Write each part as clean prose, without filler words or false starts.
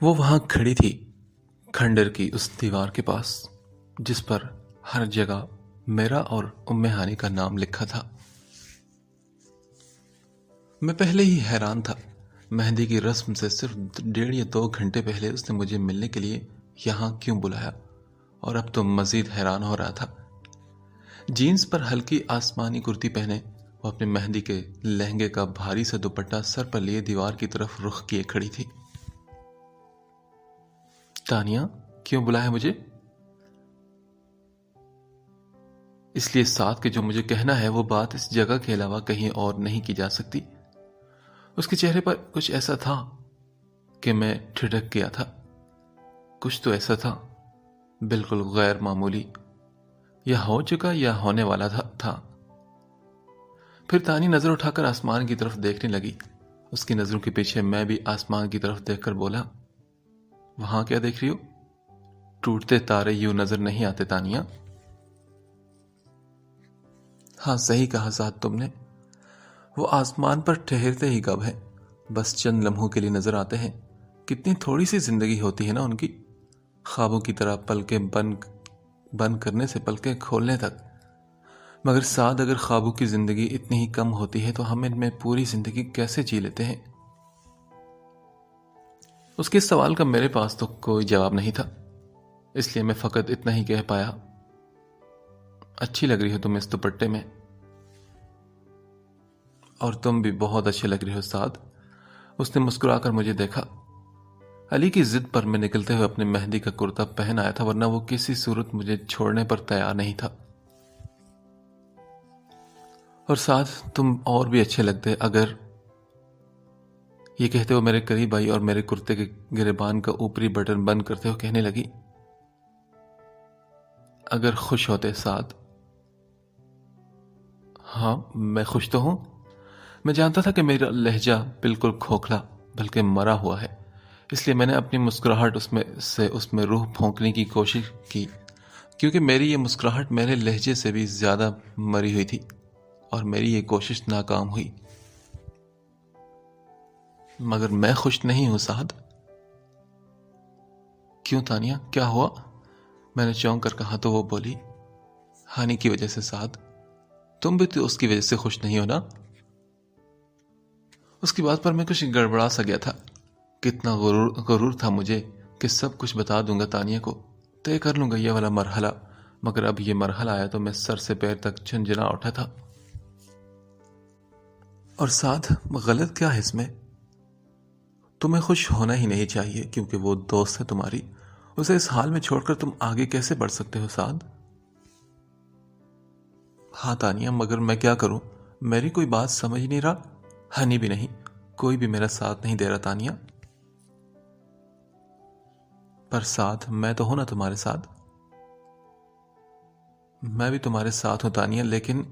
وہ وہاں کھڑی تھی کھنڈر کی اس دیوار کے پاس جس پر ہر جگہ میرا اور ام ہانی کا نام لکھا تھا۔ میں پہلے ہی حیران تھا، مہندی کی رسم سے صرف 1.5 یا 2 گھنٹے پہلے اس نے مجھے ملنے کے لیے یہاں کیوں بلایا، اور اب تو مزید حیران ہو رہا تھا۔ جینز پر ہلکی آسمانی کرتی پہنے وہ اپنے مہندی کے لہنگے کا بھاری سا دوپٹہ سر پر لیے دیوار کی طرف رخ کیے کھڑی تھی۔ تانیہ، کیوں بلایا مجھے؟ اس لیے ساتھ کہ جو مجھے کہنا ہے وہ بات اس جگہ کے علاوہ کہیں اور نہیں کی جا سکتی۔ اس کے چہرے پر کچھ ایسا تھا کہ میں ٹھٹک گیا تھا۔ کچھ تو ایسا تھا بالکل غیر معمولی، یا ہو چکا یا ہونے والا تھا۔ پھر تانی نظر اٹھا کر آسمان کی طرف دیکھنے لگی۔ اس کی نظروں کے پیچھے میں بھی آسمان کی طرف دیکھ کر بولا، وہاں کیا دیکھ رہی ہو؟ ٹوٹتے تارے یوں نظر نہیں آتے تانیہ۔ ہاں صحیح کہا ساتھ تم نے، وہ آسمان پر ٹھہرتے ہی کب ہے، بس چند لمحوں کے لیے نظر آتے ہیں۔ کتنی تھوڑی سی زندگی ہوتی ہے نا ان کی، خوابوں کی طرح پلکیں بند کرنے سے پلکیں کھولنے تک۔ مگر ساتھ اگر خوابوں کی زندگی اتنی ہی کم ہوتی ہے تو ہم ان میں پوری زندگی کیسے جی لیتے ہیں؟ اس کے سوال کا میرے پاس تو کوئی جواب نہیں تھا، اس لیے میں فقط اتنا ہی کہہ پایا، اچھی لگ رہی ہو تم اس دوپٹے میں، اور تم بھی بہت اچھے لگ رہے ہو سعد۔ اس نے مسکرا کر مجھے دیکھا۔ علی کی ضد پر میں نکلتے ہوئے اپنے مہندی کا کرتا پہن آیا تھا، ورنہ وہ کسی صورت مجھے چھوڑنے پر تیار نہیں تھا۔ اور ساتھ تم اور بھی اچھے لگتے اگر، یہ کہتے ہوئے میرے قریب آئی اور میرے کرتے کے گریبان کا اوپری بٹن بند کرتے ہوئے کہنے لگی، اگر خوش ہوتے ساتھ۔ ہاں میں خوش تو ہوں۔ میں جانتا تھا کہ میرا لہجہ بالکل کھوکھلا بلکہ مرا ہوا ہے، اس لیے میں نے اپنی مسکراہٹ اس میں روح پھونکنے کی کوشش کی، کیونکہ میری یہ مسکراہٹ میرے لہجے سے بھی زیادہ مری ہوئی تھی، اور میری یہ کوشش ناکام ہوئی۔ مگر میں خوش نہیں ہوں سعد۔ کیوں تانیہ، کیا ہوا؟ میں نے چونک کر کہا تو وہ بولی، ہانی کی وجہ سے سعد، تم بھی تو اس کی وجہ سے خوش نہیں ہو نا؟ اس کی بات پر میں کچھ گڑبڑا سا گیا تھا۔ کتنا غرور تھا مجھے کہ سب کچھ بتا دوں گا تانیہ کو، طے کر لوں گا یہ والا مرحلہ، مگر اب یہ مرحلہ آیا تو میں سر سے پیر تک جھنجھنا اٹھا تھا۔ اور ساتھ غلط کیا ہے اس میں؟ تمہیں خوش ہونا ہی نہیں چاہیے کیونکہ وہ دوست ہے تمہاری، اسے اس حال میں چھوڑ کر تم آگے کیسے بڑھ سکتے ہو سعد؟ ہاں تانیہ، مگر میں کیا کروں؟ میری کوئی بات سمجھ نہیں رہا، ہنی بھی نہیں، کوئی بھی میرا ساتھ نہیں دے رہا تانیہ۔ پر ساتھ میں تو ہوں نا تمہارے ساتھ۔ میں بھی تمہارے ساتھ ہوں تانیہ، لیکن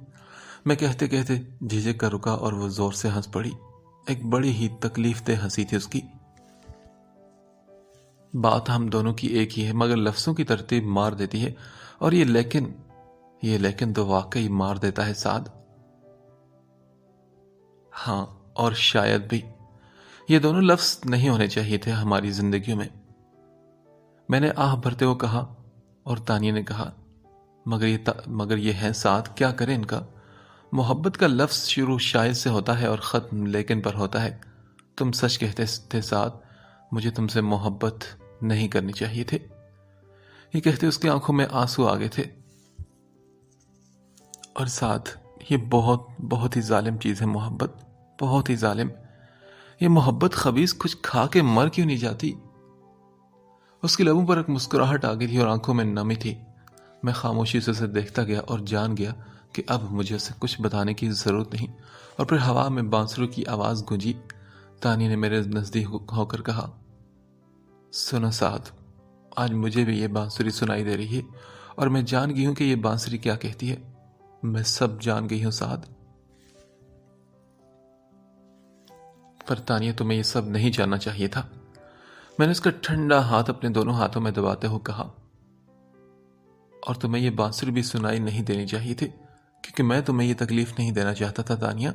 میں کہتے کہتے جھجک کر رکا اور وہ زور سے ہنس پڑی۔ ایک بڑی ہی تکلیف دہ ہنسی تھی اس کی۔ بات ہم دونوں کی ایک ہی ہے، مگر لفظوں کی ترتیب مار دیتی ہے، اور یہ لیکن تو واقعی مار دیتا ہے سعد۔ ہاں، اور شاید بھی یہ دونوں لفظ نہیں ہونے چاہیے تھے ہماری زندگیوں میں نے آہ بھرتے ہوئے کہا، اور تانیہ نے کہا، مگر یہ ہے سعد، کیا کریں ان کا؟ محبت کا لفظ شروع شاید سے ہوتا ہے اور ختم لیکن پر ہوتا ہے۔ تم سچ کہتے تھے سعد، مجھے تم سے محبت نہیں کرنی چاہیے تھے۔ یہ کہتے اس کی آنکھوں میں آنسو آ گئے تھے۔ اور ساتھ یہ بہت ہی ظالم چیز ہے محبت، بہت ہی ظالم۔ یہ محبت خبیث کچھ کھا کے مر کیوں نہیں جاتی؟ اس کی لبوں پر ایک مسکراہٹ آ گئی تھی اور آنکھوں میں نمی تھی۔ میں خاموشی سے اسے دیکھتا گیا اور جان گیا کہ اب مجھے اسے کچھ بتانے کی ضرورت نہیں۔ اور پھر ہوا میں بانسروں کی آواز گونجی۔ تانی نے میرے نزدیک ہو کر کہا، سنو سعد، آج مجھے بھی یہ بانسری سنائی دے رہی ہے، اور میں جان گئی ہوں کہ یہ بانسری کیا کہتی ہے۔ میں سب جان گئی ہوں سعد۔ پر تانیہ، تمہیں یہ سب نہیں جاننا چاہیے تھا۔ میں نے اس کا ٹھنڈا ہاتھ اپنے دونوں ہاتھوں میں دباتے ہوئے کہا، اور تمہیں یہ بانسری بھی سنائی نہیں دینی چاہیے تھی، کیونکہ میں تمہیں یہ تکلیف نہیں دینا چاہتا تھا تانیہ۔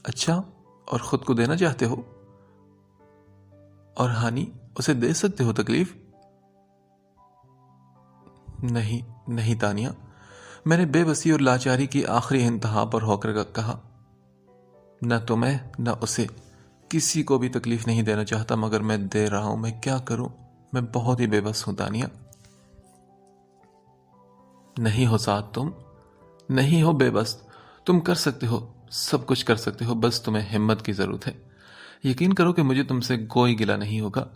اچھا، اور خود کو دینا چاہتے ہو؟ اور ہانی اسے دے سکتے ہو تکلیف؟ نہیں تانیہ، میں نے بے بسی اور لاچاری کی آخری انتہا پر ہو کر کہا، نہ تمہیں نہ اسے کسی کو بھی تکلیف نہیں دینا چاہتا، مگر میں دے رہا ہوں، میں کیا کروں؟ میں بہت ہی بے بس ہوں تانیہ۔ نہیں ہو سعد، تم نہیں ہو بے بس، تم کر سکتے ہو، سب کچھ کر سکتے ہو، بس تمہیں ہمت کی ضرورت ہے۔ یقین کرو کہ مجھے تم سے کوئی گلہ نہیں ہوگا۔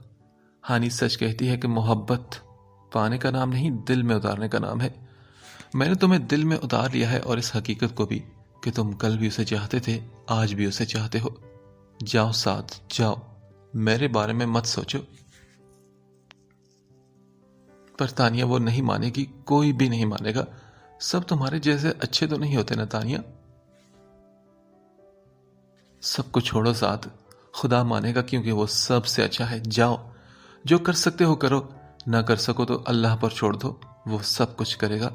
ہانی سچ کہتی ہے کہ محبت پانے کا نام نہیں، دل میں اتارنے کا نام ہے۔ میں نے تمہیں دل میں اتار لیا ہے، اور اس حقیقت کو بھی کہ تم کل بھی اسے چاہتے تھے، آج بھی اسے چاہتے ہو۔ جاؤ سعد، جاؤ، میرے بارے میں مت سوچو۔ پر تانیہ وہ نہیں مانے گی، کوئی بھی نہیں مانے گا۔ سب تمہارے جیسے اچھے تو نہیں ہوتے نا تانیہ۔ سب کو چھوڑو سعد، خدا مانے گا کیونکہ وہ سب سے اچھا ہے۔ جاؤ، جو کر سکتے ہو کرو، نہ کر سکو تو اللہ پر چھوڑ دو، وہ سب کچھ کرے گا۔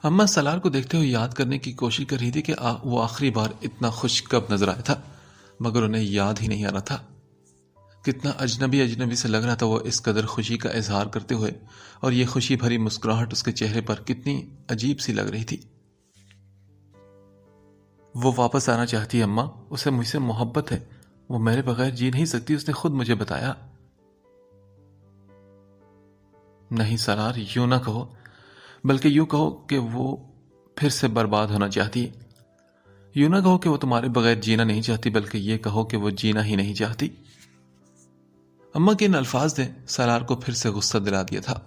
اماں سالار کو دیکھتے ہوئے یاد کرنے کی کوشش کر رہی تھی کہ وہ آخری بار اتنا خوش کب نظر آیا تھا، مگر انہیں یاد ہی نہیں آ رہا تھا۔ کتنا اجنبی سے لگ رہا تھا وہ اس قدر خوشی کا اظہار کرتے ہوئے، اور یہ خوشی بھری مسکراہٹ اس کے چہرے پر کتنی عجیب سی لگ رہی تھی۔ وہ واپس آنا چاہتی ہے اماں، اسے مجھ سے محبت ہے، وہ میرے بغیر جی نہیں سکتی، اس نے خود مجھے بتایا۔ نہیں سالار، یوں نہ کہو، بلکہ یوں کہو کہ وہ پھر سے برباد ہونا چاہتی ہے۔ یوں نہ کہو کہ وہ تمہارے بغیر جینا نہیں چاہتی، بلکہ یہ کہو کہ وہ جینا ہی نہیں چاہتی۔ اماں کے ان الفاظ نے سالار کو پھر سے غصہ دلا دیا تھا۔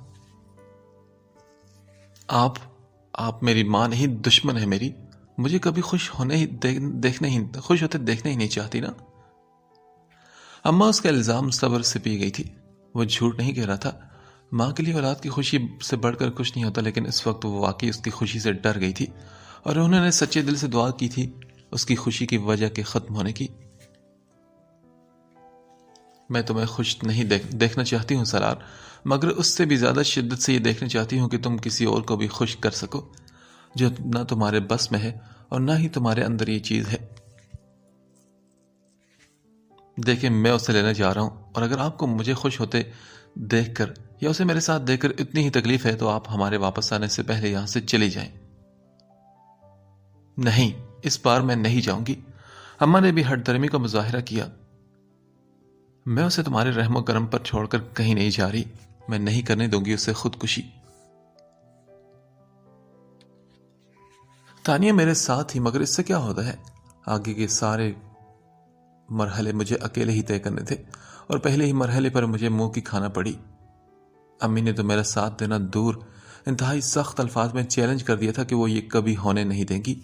آپ میری ماں نہیں، دشمن ہے میری، مجھے کبھی خوش ہوتے دیکھنے ہی نہیں چاہتی نا۔ اماں اس کا الزام صبر سے پی گئی تھی، وہ جھوٹ نہیں کہہ رہا تھا۔ ماں کے لیے اولاد کی خوشی سے بڑھ کر کچھ نہیں ہوتا، لیکن اس وقت وہ واقعی اس کی خوشی سے ڈر گئی تھی، اور انہوں نے سچے دل سے دعا کی تھی اس کی خوشی کی وجہ کے ختم ہونے کی۔ میں تمہیں خوش نہیں دیکھنا چاہتی ہوں سالار، مگر اس سے بھی زیادہ شدت سے یہ دیکھنا چاہتی ہوں کہ تم کسی اور کو بھی خوش کر سکو، جو نہ تمہارے بس میں ہے اور نہ ہی تمہارے اندر یہ چیز ہے۔ دیکھیں، میں اسے لینے جا رہا ہوں، اور اگر آپ کو مجھے خوش ہوتے دیکھ کر یا اسے میرے ساتھ دیکھ کر اتنی ہی تکلیف ہے تو آپ ہمارے واپس آنے سے پہلے یہاں سے چلی جائیں۔ نہیں، اس بار میں نہیں جاؤں گی۔ اماں نے بھی ہٹ درمی کا مظاہرہ کیا۔ میں اسے تمہارے رحم و کرم پر چھوڑ کر کہیں نہیں جا رہی، میں نہیں کرنے دوں گی اسے خودکشی۔ تانیہ میرے ساتھ ہی، مگر اس سے کیا ہوتا ہے؟ آگے کے سارے مرحلے مجھے اکیلے ہی طے کرنے تھے، اور پہلے ہی مرحلے پر مجھے منہ کی کھانا پڑی۔ امی نے تو میرا ساتھ دینا دور، انتہائی سخت الفاظ میں چیلنج کر دیا تھا کہ وہ یہ کبھی ہونے نہیں دیں گی۔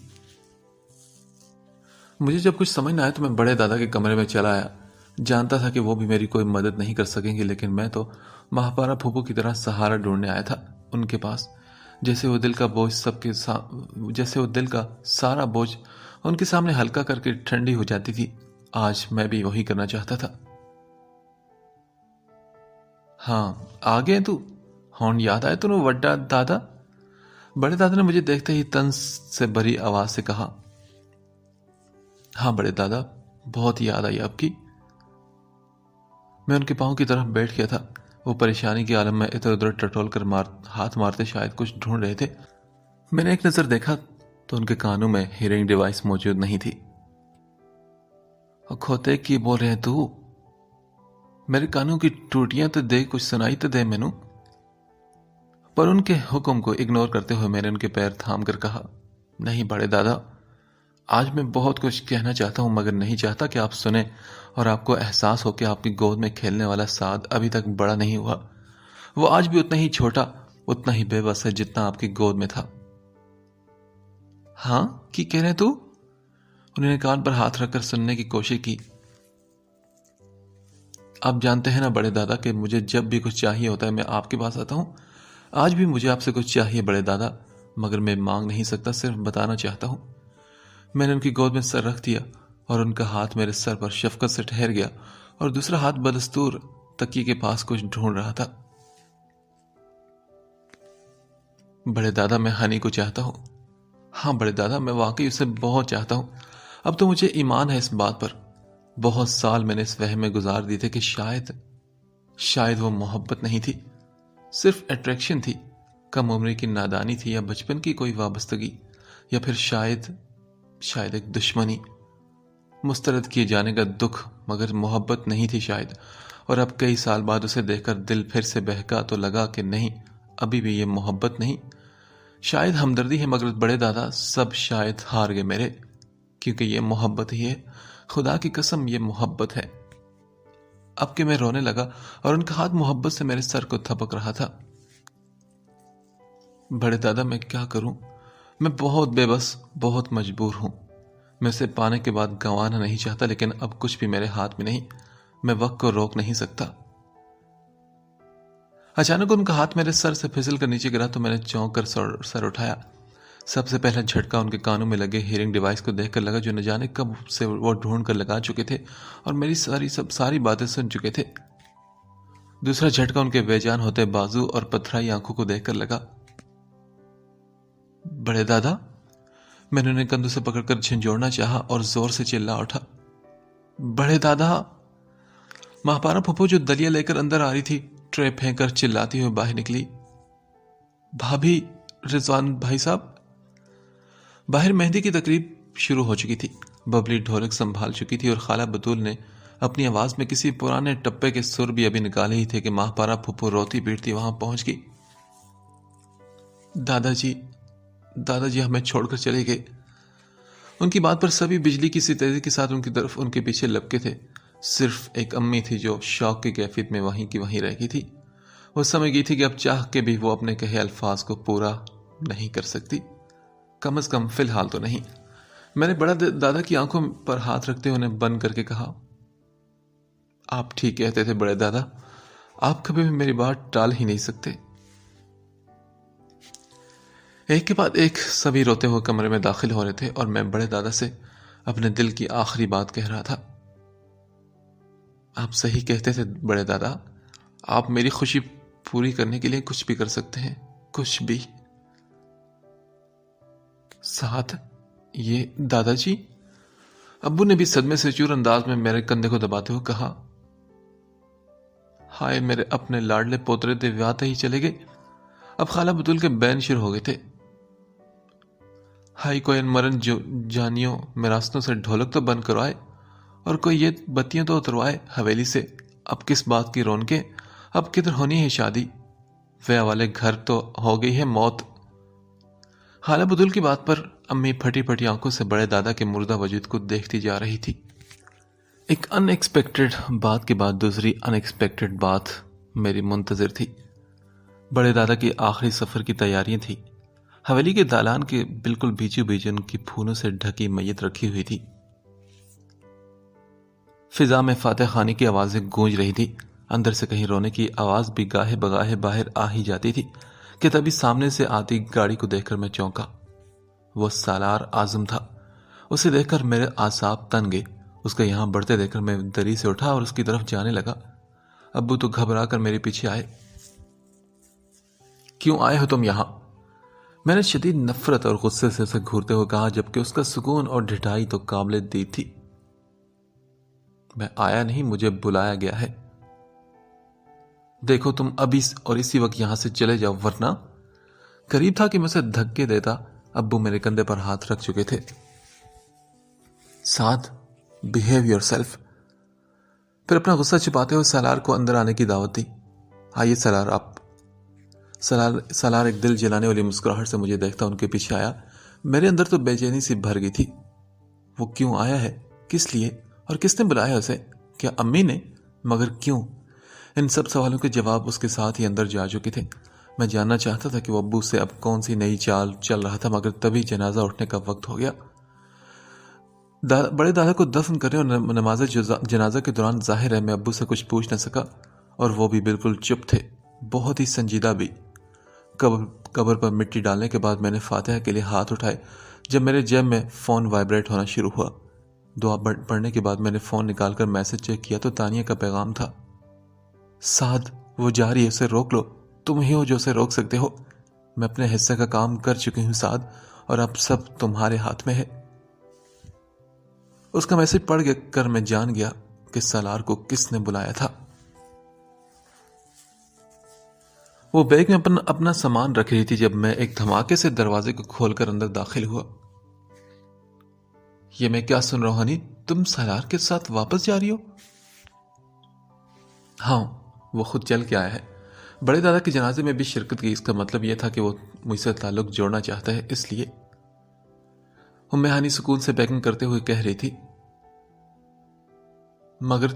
مجھے جب کچھ سمجھ نہ آیا تو میں بڑے دادا کے کمرے میں چلا آیا۔ جانتا تھا کہ وہ بھی میری کوئی مدد نہیں کر سکیں گے، لیکن میں تو مہاپارا پھوپھو کی طرح سہارا ڈھونڈنے آیا تھا ان کے پاس، جیسے وہ دل کا سارا بوجھ ان کے سامنے ہلکا کر کے ٹھنڈی ہو جاتی تھی۔ آج میں بھی وہی کرنا چاہتا تھا۔ ہاں، آ گئے تو ہون یاد آئے تو وڈا دادا؟ بڑے دادا نے مجھے دیکھتے ہی طنز سے بھری آواز سے کہا۔ ہاں بڑے دادا، بہت یاد آئی آپ کی۔ میں ان کے پاؤں کی طرف بیٹھ گیا تھا۔ وہ پریشانی کے عالم میں ادھر ادھر ٹٹول کر ہاتھ مارتے شاید کچھ ڈھونڈ رہے تھے۔ میں نے ایک نظر دیکھا تو ان کے کانوں میں ہیئرنگ ڈیوائس موجود نہیں تھی۔ کھوتے کی بول رہے ہیں تو؟ میرے کانوں کی ٹوٹیاں تو دے، کچھ سنائی تو دے مینوں۔ پر ان کے حکم کو اگنور کرتے ہوئے میں نے ان کے پیر تھام کر کہا، نہیں بڑے دادا، آج میں بہت کچھ کہنا چاہتا ہوں، مگر نہیں چاہتا کہ آپ سنیں اور آپ کو احساس ہو کہ آپ کی گود میں کھیلنے والا سعد ابھی تک بڑا نہیں ہوا۔ وہ آج بھی اتنا ہی چھوٹا، اتنا ہی بے بس ہے جتنا آپ کی گود میں تھا۔ ہاں کی کہہ رہے تو؟ انہوں نے کان پر ہاتھ رکھ کر سننے کی کوشش کی۔ آپ جانتے ہیں نا بڑے دادا کہ مجھے جب بھی کچھ چاہیے ہوتا ہے میں آپ کے پاس آتا ہوں۔ آج بھی مجھے آپ سے کچھ چاہیے بڑے دادا، مگر میں مانگ نہیں سکتا، صرف بتانا چاہتا ہوں۔ میں نے ان کی گود میں سر رکھ دیا اور ان کا ہاتھ میرے سر پر شفقت سے ٹھہر گیا، اور دوسرا ہاتھ بدستور تکیے کے پاس کچھ ڈھونڈ رہا تھا۔ بڑے دادا، میں ہنی کو چاہتا ہوں۔ ہاں بڑے دادا، میں واقعی اسے بہت چاہتا ہوں۔ اب تو مجھے ایمان ہے اس بات پر۔ بہت سال میں نے اس وہم میں گزار دی تھے کہ شاید وہ محبت نہیں تھی، صرف اٹریکشن تھی، کم عمری کی نادانی تھی، یا بچپن کی کوئی وابستگی، یا پھر شاید ایک دشمنی، مسترد کیے جانے کا دکھ، مگر محبت نہیں تھی شاید۔ اور اب کئی سال بعد اسے دیکھ کر دل پھر سے بہکا تو لگا کہ نہیں، ابھی بھی یہ محبت نہیں، شاید ہمدردی ہے، مگر بڑے دادا سب شاید ہار گئے میرے، کیونکہ یہ محبت ہی ہے، خدا کی قسم یہ محبت ہے۔ اب کہ میں رونے لگا اور ان کا ہاتھ محبت سے میرے سر کو تھپک رہا تھا۔ بڑے دادا میں کیا کروں؟ میں بہت بے بس، بہت مجبور ہوں۔ میں اسے پانے کے بعد گنوانا نہیں چاہتا، لیکن اب کچھ بھی میرے ہاتھ میں نہیں، میں وقت کو روک نہیں سکتا۔ اچانک ان کا ہاتھ میرے سر سے پھسل کر نیچے گرا تو میں نے چونک کر سر اٹھایا۔ سب سے پہلا جھٹکا ان کے کانوں میں لگے ہیئرنگ ڈیوائس کو دیکھ کر لگا، جو نہ جانے کب سے وہ ڈھونڈ کر لگا چکے تھے اور میری ساری باتیں سن چکے تھے۔ دوسرا جھٹکا ان کے بے جان ہوتے بازو اور پتھرائی آنکھوں کو دیکھ کر لگا۔ بڑے دادا، میں نے انہیں کندھوں سے پکڑ کر جھنجھوڑنا چاہا اور زور سے چلا اٹھا، بڑے دادا! ماہپارا پھپھو جو دلیا لے کر اندر آ رہی تھی، ٹرے پھینک کر چلاتی ہوئے باہر نکلی۔ بھابھی، رضوان بھائی صاحب! باہر مہندی کی تقریب شروع ہو چکی تھی، ببلی ڈھولک سنبھال چکی تھی اور خالہ بطول نے اپنی آواز میں کسی پرانے ٹپے کے سر بھی ابھی نکالے ہی تھے کہ ماہپارا پھپھو روتی پیٹتی وہاں پہنچ گئی۔ دادا جی ہمیں چھوڑ کر چلے گئے۔ ان کی بات پر سبھی بجلی کی سی تیزی کے ساتھ ان کی طرف ان کے پیچھے لپکے تھے۔ صرف ایک امی تھی جو شوق کی کیفیت میں وہیں کی وہیں رہ گئی تھی۔ وہ سمجھ گئی تھی کہ اب چاہ کے بھی وہ اپنے کہے الفاظ کو پورا نہیں کر سکتی، کم از کم فی الحال تو نہیں۔ میں نے بڑا دادا کی آنکھوں پر ہاتھ رکھتے ہوئے انہیں بند کر کے کہا، آپ ٹھیک کہتے تھے بڑے دادا، آپ کبھی بھی میری بات ٹال ہی نہیں سکتے۔ ایک کے بعد ایک سبھی روتے ہوئے کمرے میں داخل ہو رہے تھے اور میں بڑے دادا سے اپنے دل کی آخری بات کہہ رہا تھا۔ آپ صحیح کہتے تھے بڑے دادا، آپ میری خوشی پوری کرنے کے لیے کچھ بھی کر سکتے ہیں، کچھ بھی۔ ساتھ یہ دادا جی، ابو نے بھی صدمے سے چور انداز میں میرے کندھے کو دباتے ہوئے کہا، ہائے میرے اپنے لاڈلے پوترے دیویاتے ہی چلے گئے۔ اب خالہ بطول کے بین شروع ہو گئے تھے۔ ہائی کوئی مرن جانیوں میراثوں سے ڈھولک تو بند کروائے، اور کوئی یہ بتیاں تو اتروائے حویلی سے۔ اب کس بات کی رونقیں، اب کدھر ہونی ہے شادی؟ ویا والے گھر تو ہو گئی ہے موت۔ خالہ بطول کی بات پر امی پھٹی پھٹی آنکھوں سے بڑے دادا کے مردہ وجود کو دیکھتی جا رہی تھی۔ ایک ان ایکسپیکٹڈ بات کے بعد دوسری ان ایکسپیکٹڈ بات میری منتظر تھی۔ بڑے دادا کی آخری سفر کی تیاریاں تھی۔ حویلی کے دالان کے بالکل بیچوں بیچ ان کی پھولوں سے ڈھکی میت رکھی ہوئی تھی۔ فضا میں فاتح خانی کی آوازیں گونج رہی تھی، اندر سے کہیں رونے کی آواز بھی گاہے بگاہے باہر آ ہی جاتی تھی کہ تبھی سامنے سے آتی گاڑی کو دیکھ کر میں چونکا۔ وہ سالار اعظم تھا۔ اسے دیکھ کر میرے اعصاب تن گئے۔ اس کا یہاں بڑھتے دیکھ کر میں دری سے اٹھا اور اس کی طرف جانے لگا۔ ابو تو گھبرا کر میرے پیچھے آئے۔ کیوں آئے ہو تم یہاں؟ میں نے شدید نفرت اور غصے سے اسے گھورتے ہوئے کہا، جبکہ اس کا سکون اور ڈھٹائی تو قابل دید تھی۔ میں آیا نہیں، مجھے بلایا گیا ہے۔ دیکھو تم ابھی اور اسی وقت یہاں سے چلے جاؤ، ورنہ… قریب تھا کہ میں اسے دھکے دیتا۔ ابو میرے کندھے پر ہاتھ رکھ چکے تھے۔ سعد، بیہیو یور سیلف۔ پھر اپنا غصہ چھپاتے ہوئے سالار کو اندر آنے کی دعوت دی۔ آئیے سالار آپ۔ سالار ایک دل جلانے والی مسکراہٹ سے مجھے دیکھتا ان کے پیچھے آیا۔ میرے اندر تو بے چینی سی بھر گئی تھی۔ وہ کیوں آیا ہے؟ کس لیے؟ اور کس نے بلایا اسے؟ کیا امی نے؟ مگر کیوں؟ ان سب سوالوں کے جواب اس کے ساتھ ہی اندر جا چکے تھے۔ میں جاننا چاہتا تھا کہ وہ ابو سے اب کون سی نئی چال چل رہا تھا، مگر تبھی جنازہ اٹھنے کا وقت ہو گیا۔ بڑے دادا کو دفن کرنے اور نماز جنازہ کے دوران ظاہر ہے میں ابو سے کچھ پوچھ نہ سکا، اور وہ بھی بالکل چپ تھے، بہت ہی سنجیدہ بھی۔ قبر پر مٹی ڈالنے کے بعد میں نے فاتحہ کے لیے ہاتھ اٹھائے جب میرے جیب میں فون وائبریٹ ہونا شروع ہوا۔ دعا پڑھنے کے بعد میں نے فون نکال کر میسج چیک کیا تو تانیہ کا پیغام تھا۔ سعد، وہ جا رہی ہے، اسے روک لو، تم ہی ہو جو اسے روک سکتے ہو۔ میں اپنے حصے کا کام کر چکی ہوں سعد، اور اب سب تمہارے ہاتھ میں ہے۔ اس کا میسج پڑھ کر میں جان گیا کہ سالار کو کس نے بلایا تھا۔ وہ بیگ میں اپنا سامان رکھ رہی تھی جب میں ایک دھماکے سے دروازے کو کھول کر اندر داخل ہوا۔ یہ میں کیا سن رہا ہوں ہنی؟ تم سالار کے ساتھ واپس جا رہی ہو؟ ہاں، وہ خود چل کے آیا ہے۔ بڑے دادا کے جنازے میں بھی شرکت کی۔ اس کا مطلب یہ تھا کہ وہ مجھ سے تعلق جوڑنا چاہتا ہے، اس لیے۔ ہانی سکون سے پیکنگ کرتے ہوئے کہہ رہی تھی، مگر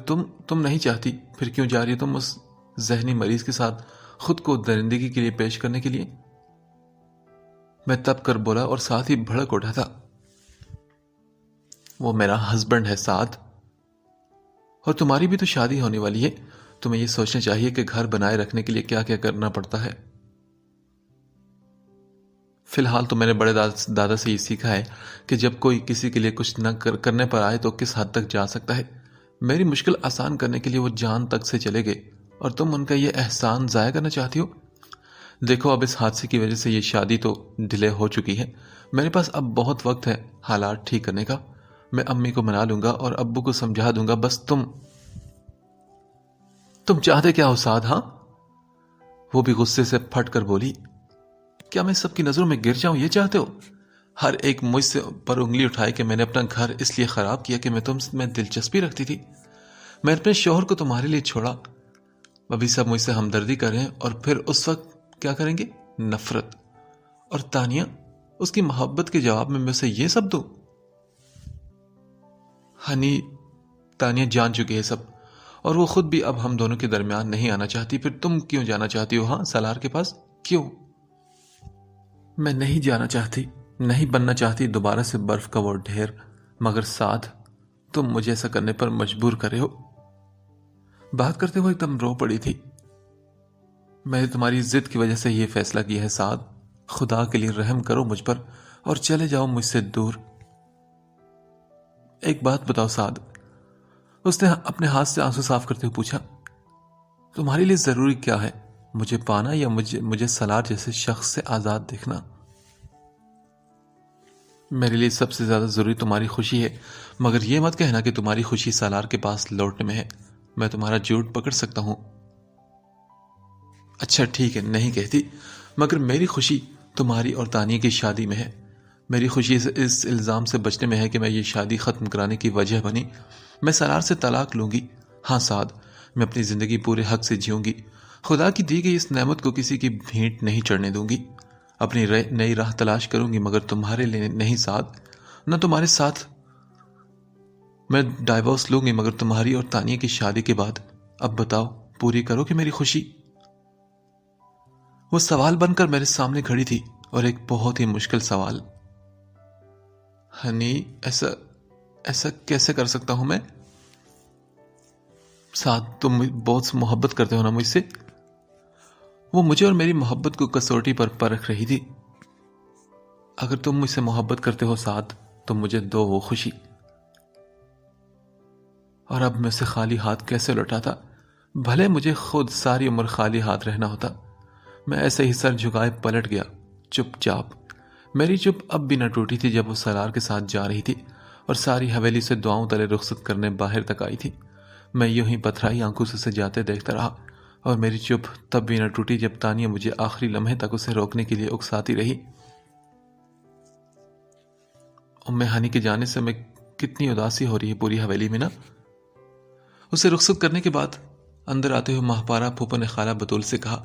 تم نہیں چاہتی، پھر کیوں جا رہی ہو تم اس ذہنی مریض کے ساتھ خود کو درندگی کے لیے پیش کرنے کے لیے؟ میں تب کر بولا اور ساتھ ہی بھڑک اٹھا تھا۔ وہ میرا ہسبینڈ ہے سعد، اور تمہاری بھی تو شادی ہونے والی ہے۔ تمہیں یہ سوچنا چاہیے کہ گھر بنائے رکھنے کے لیے کیا کیا کرنا پڑتا ہے۔ فی الحال تو میں نے بڑے دادا سے یہ سیکھا ہے کہ جب کوئی کسی کے لیے کچھ نہ کرنے پر آئے تو کس حد تک جا سکتا ہے۔ میری مشکل آسان کرنے کے لیے وہ جان تک سے چلے گئے، اور تم ان کا یہ احسان ضائع کرنا چاہتی ہو؟ دیکھو، اب اس حادثے کی وجہ سے یہ شادی تو ڈیلے ہو چکی ہے۔ میرے پاس اب بہت وقت ہے حالات ٹھیک کرنے کا۔ میں امی کو منا لوں گا اور ابو کو سمجھا دوں گا۔ بس تم چاہتے کیا ہو سعد؟ ہاں، وہ بھی غصے سے پھٹ کر بولی، کیا میں سب کی نظروں میں گر جاؤں یہ چاہتے ہو؟ ہر ایک مجھ سے پر انگلی اٹھائے کہ میں نے اپنا گھر اس لیے خراب کیا کہ میں تم میں دلچسپی رکھتی تھی۔ میں اپنے شوہر کو تمہارے لیے چھوڑا۔ ابھی سب مجھ سے ہمدردی کریں اور پھر اس وقت کیا کریں گے؟ نفرت۔ اور تانیہ، اس کی محبت کے جواب میں اسے یہ سب دوں؟ ہنی، تانیہ جان چکی ہے سب، اور وہ خود بھی اب ہم دونوں کے درمیان نہیں آنا چاہتی۔ پھر تم کیوں جانا چاہتی ہو؟ ہاں، سالار کے پاس کیوں؟ میں نہیں جانا چاہتی، نہیں بننا چاہتی دوبارہ سے برف کا وہ ڈھیر، مگر سعد، تم مجھے ایسا کرنے پر مجبور کرے ہو۔ بات کرتے ہوئے ایک دم رو پڑی تھی۔ میں نے تمہاری ضد کی وجہ سے یہ فیصلہ کیا ہے سعد۔ خدا کے لیے رحم کرو مجھ پر اور چلے جاؤ مجھ سے دور۔ ایک بات بتاؤ سعد، اس نے اپنے ہاتھ سے آنسو صاف کرتے ہوئے پوچھا، تمہارے لیے ضروری کیا ہے؟ مجھے پانا یا مجھے سالار جیسے شخص سے آزاد دیکھنا؟ میرے لیے سب سے زیادہ ضروری تمہاری خوشی ہے، مگر یہ مت کہنا کہ تمہاری خوشی سالار کے پاس لوٹنے میں ہے۔ میں تمہارا جھوٹ پکڑ سکتا ہوں۔ اچھا ٹھیک ہے، نہیں کہتی، مگر میری خوشی تمہاری اور تانیہ کی شادی میں ہے۔ میری خوشی اس الزام سے بچنے میں ہے کہ میں یہ شادی ختم کرانے کی وجہ بنی۔ میں سالار سے طلاق لوں گی۔ ہاں سعد، میں اپنی زندگی پورے حق سے جیوں گی۔ خدا کی دی گئی اس نعمت کو کسی کی بھینٹ نہیں چڑھنے دوں گی۔ اپنی نئی راہ تلاش کروں گی، مگر تمہارے لیے نہیں سعد، نہ تمہارے ساتھ۔ میں ڈائیورس لوں گی، مگر تمہاری اور تانیہ کی شادی کے بعد۔ اب بتاؤ، پوری کرو کہ میری خوشی؟ وہ سوال بن کر میرے سامنے کھڑی تھی، اور ایک بہت ہی مشکل سوال۔ ہنی، ایسا کیسے کر سکتا ہوں میں؟ سعد، تم بہت محبت کرتے ہو نا مجھ سے؟ وہ مجھے اور میری محبت کو کسوٹی پر پرکھ رہی تھی۔ اگر تم مجھ سے محبت کرتے ہو سعد، تو مجھے دو وہ خوشی۔ اور اب میں اسے خالی ہاتھ کیسے لوٹاتا؟ بھلے مجھے خود ساری عمر خالی ہاتھ رہنا ہوتا۔ میں ایسے ہی سر جھکائے پلٹ گیا، چپ چاپ۔ میری چپ اب بھی نہ ٹوٹی تھی جب وہ سالار کے ساتھ جا رہی تھی اور ساری حویلی سے دعاؤں تلے رخصت کرنے باہر تک آئی تھی۔ میں یوں ہی پتھرائی آنکھوں سے اسے جاتے دیکھتا رہا، اور میری چپ تب بھی نہ ٹوٹی جب تانیہ مجھے آخری لمحے تک اسے روکنے کے لیے اکساتی رہی۔ ہانی کے جانے سے میں کتنی اداسی ہو رہی ہے پوری حویلی میں نا۔ اسے رخصت کرنے کے بعد اندر آتے ہوئے ماہپارہ پھوپھو نے خالہ بطول سے کہا۔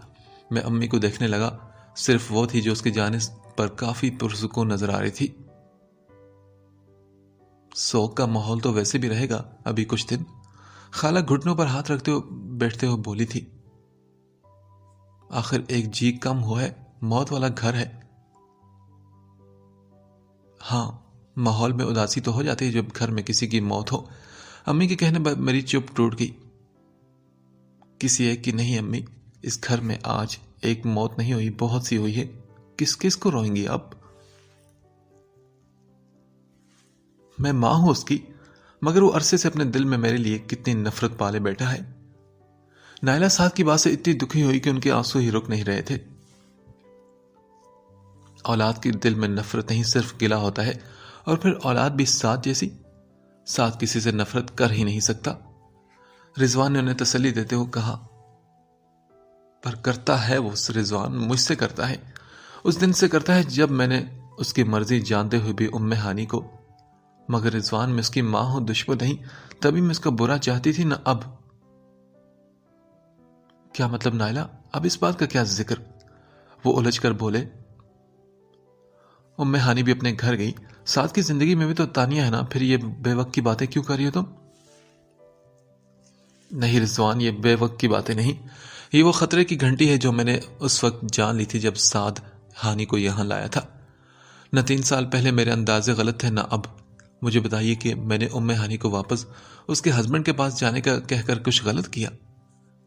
میں امی کو دیکھنے لگا، صرف وہ تھی جو اس کے جانے پر کافی پرسکون نظر آ رہی تھی۔ سوگ کا ماحول تو ویسے بھی رہے گا ابھی کچھ دن، خالہ گھٹنوں پر ہاتھ رکھتے ہوئے بیٹھتے ہوئے بولی تھی۔ آخر ایک جی کم ہوا ہے، موت والا گھر ہے۔ ہاں، ماحول میں اداسی تو ہو جاتی ہے جب گھر میں کسی کی موت ہو۔ امی کے کہنے پر میری چپ ٹوٹ گئی۔ کسی ایک کی نہیں امی، اس گھر میں آج ایک موت نہیں ہوئی، بہت سی ہوئی ہے۔ کس کس کو روئیں گی اب؟ میں ماں ہوں اس کی، مگر وہ عرصے سے اپنے دل میں میرے لیے کتنی نفرت پالے بیٹھا ہے۔ نائلہ سعد کی بات سے اتنی دکھی ہوئی کہ ان کے آنسو ہی رک نہیں رہے تھے۔ اولاد کے دل میں نفرت نہیں، صرف گلہ ہوتا ہے، اور پھر اولاد بھی سعد جیسی۔ سعد کسی سے نفرت کر ہی نہیں سکتا۔ رضوان نے انہیں تسلی دیتے ہوئے کہا، پر کرتا ہے وہ رضوان، مجھ سے کرتا ہے، اس دن سے کرتا ہے جب میں نے اس کی مرضی جانتے ہوئے بھی ام ہانی کو، مگر رضوان میں اس کی ماں ہوں، دشمن نہیں، تبھی میں اس کا برا چاہتی تھی، نہ اب۔ کیا مطلب نائلہ؟ اب اس بات کا کیا ذکر؟ وہ الجھ کر بولے۔ ام ہانی بھی اپنے گھر گئی۔ سعد کی زندگی میں بھی تو تانیہ ہے نا، پھر یہ بے وقت کی باتیں کیوں کر رہی ہو تم؟ نہیں رضوان، یہ بے وقت کی باتیں نہیں، یہ وہ خطرے کی گھنٹی ہے جو میں نے اس وقت جان لی تھی جب سعد ہانی کو یہاں لایا تھا۔ نہ 3 سال پہلے میرے اندازے غلط تھے، نہ اب۔ مجھے بتائیے کہ میں نے ام ہانی کو واپس اس کے ہسبینڈ کے پاس جانے کا کہہ کر کچھ غلط کیا؟